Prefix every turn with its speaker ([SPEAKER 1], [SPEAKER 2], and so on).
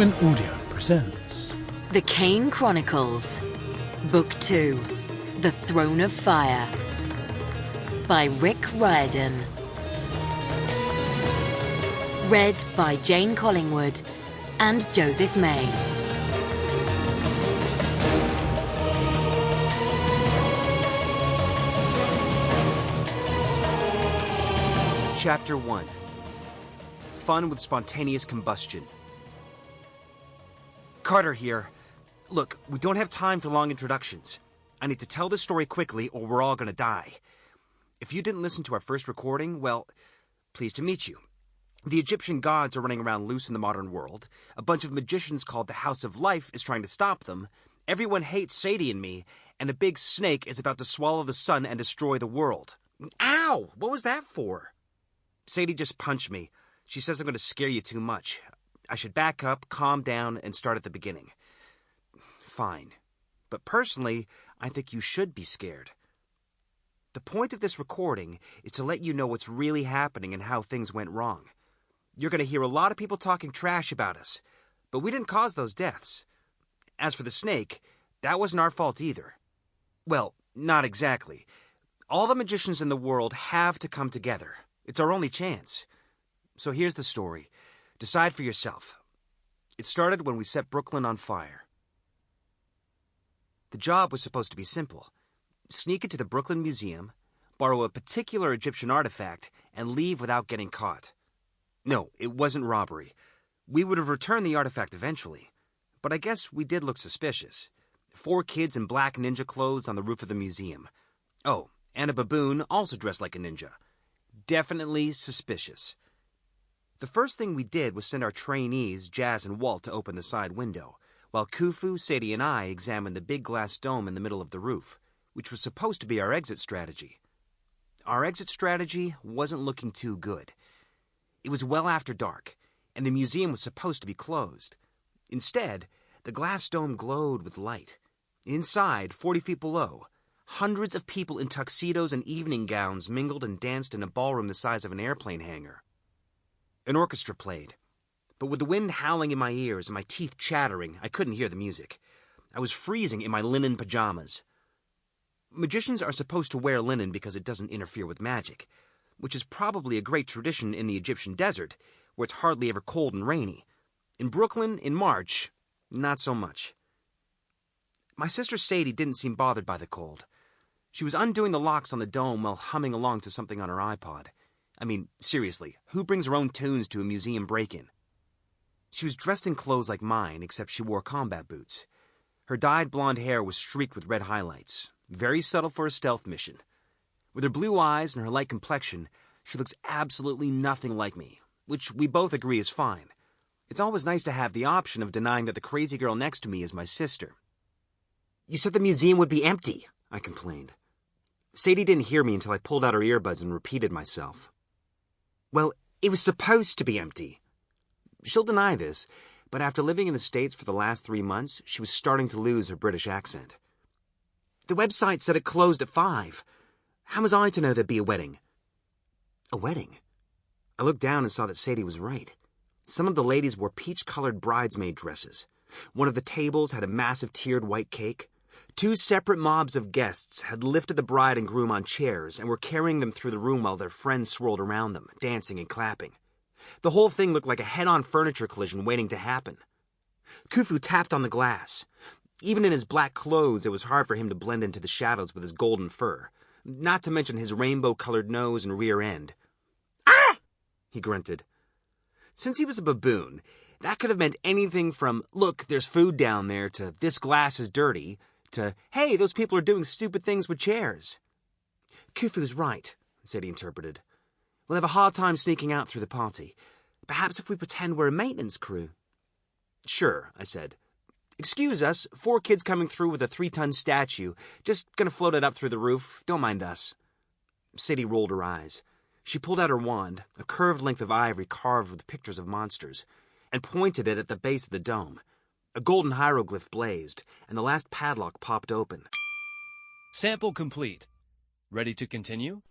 [SPEAKER 1] Penguin Audio presents
[SPEAKER 2] The Kane Chronicles, Book 2, The Throne of Fire, by Riordan. Read by Jane Collingwood and Joseph May.
[SPEAKER 3] Chapter 1. Fun with spontaneous combustion. Carter here. Look, we don't have time for long introductions. I need to tell this story quickly or we're all gonna die. If you didn't listen to our first recording, well, pleased to meet you. The Egyptian gods are running around loose in the modern world. A bunch of magicians called the House of Life is trying to stop them. Everyone hates Sadie and me, and a big snake is about to swallow the sun and destroy the world. Ow! What was that for? Sadie just punched me. She says I'm going to scare you too much. I should back up, calm down, and start at the beginning. Fine. But personally, I think you should be scared. The point of this recording is to let you know what's really happening and how things went wrong. You're going to hear a lot of people talking trash about us, but we didn't cause those deaths. As for the snake, that wasn't our fault either. Well, not exactly. All the magicians in the world have to come together. It's our only chance. So here's the story. Decide for yourself. It started when we set Brooklyn on fire. The job was supposed to be simple. Sneak into the Brooklyn Museum, borrow a particular Egyptian artifact, and leave without getting caught. No, it wasn't robbery. We would have returned the artifact eventually. But I guess we did look suspicious. 4 kids in black ninja clothes on the roof of the museum. Oh, and a baboon also dressed like a ninja. Definitely suspicious. The first thing we did was send our trainees, Jazz and Walt, to open the side window, while Khufu, Sadie, and I examined the big glass dome in the middle of the roof, which was supposed to be our exit strategy. Our exit strategy wasn't looking too good. It was well after dark, and the museum was supposed to be closed. Instead, the glass dome glowed with light. Inside, 40 feet below, hundreds of people in tuxedos and evening gowns mingled and danced in a ballroom the size of an airplane hangar. An orchestra played, but with the wind howling in my ears and my teeth chattering, I couldn't hear the music. I was freezing in my linen pajamas. Magicians are supposed to wear linen because it doesn't interfere with magic, which is probably a great tradition in the Egyptian desert, where it's hardly ever cold and rainy. In Brooklyn, in March, not so much. My sister Sadie didn't seem bothered by the cold. She was undoing the locks on the dome while humming along to something on her iPod. I mean, seriously, who brings her own tunes to a museum break-in? She was dressed in clothes like mine, except she wore combat boots. Her dyed blonde hair was streaked with red highlights, very subtle for a stealth mission. With her blue eyes and her light complexion, she looks absolutely nothing like me, which we both agree is fine. It's always nice to have the option of denying that the crazy girl next to me is my sister. "You said the museum would be empty," I complained. Sadie didn't hear me until I pulled out her earbuds and repeated myself. "Well, it was supposed to be empty." She'll deny this, but after living in the States for the last 3 months, she was starting to lose her British accent. "The website said it closed at 5. How was I to know there'd be a wedding?" A wedding? I looked down and saw that Sadie was right. Some of the ladies wore peach-colored bridesmaid dresses. One of the tables had a massive tiered white cake. 2 separate mobs of guests had lifted the bride and groom on chairs and were carrying them through the room while their friends swirled around them, dancing and clapping. The whole thing looked like a head-on furniture collision waiting to happen. Khufu tapped on the glass. Even in his black clothes, it was hard for him to blend into the shadows with his golden fur, not to mention his rainbow-colored nose and rear end. "Ah!" he grunted. Since he was a baboon, that could have meant anything from, "Look, there's food down there," to "This glass is dirty," to "Hey, those people are doing stupid things with chairs." "Khufu's right," Sadie interpreted. "We'll have a hard time sneaking out through the party. Perhaps if we pretend we're a maintenance crew." "Sure," I said. "Excuse us, 4 kids coming through with a 3-ton statue. Just gonna float it up through the roof. Don't mind us." Sadie rolled her eyes. She pulled out her wand, a curved length of ivory carved with pictures of monsters, and pointed it at the base of the dome. A golden hieroglyph blazed, and the last padlock popped open.
[SPEAKER 4] Sample complete. Ready to continue?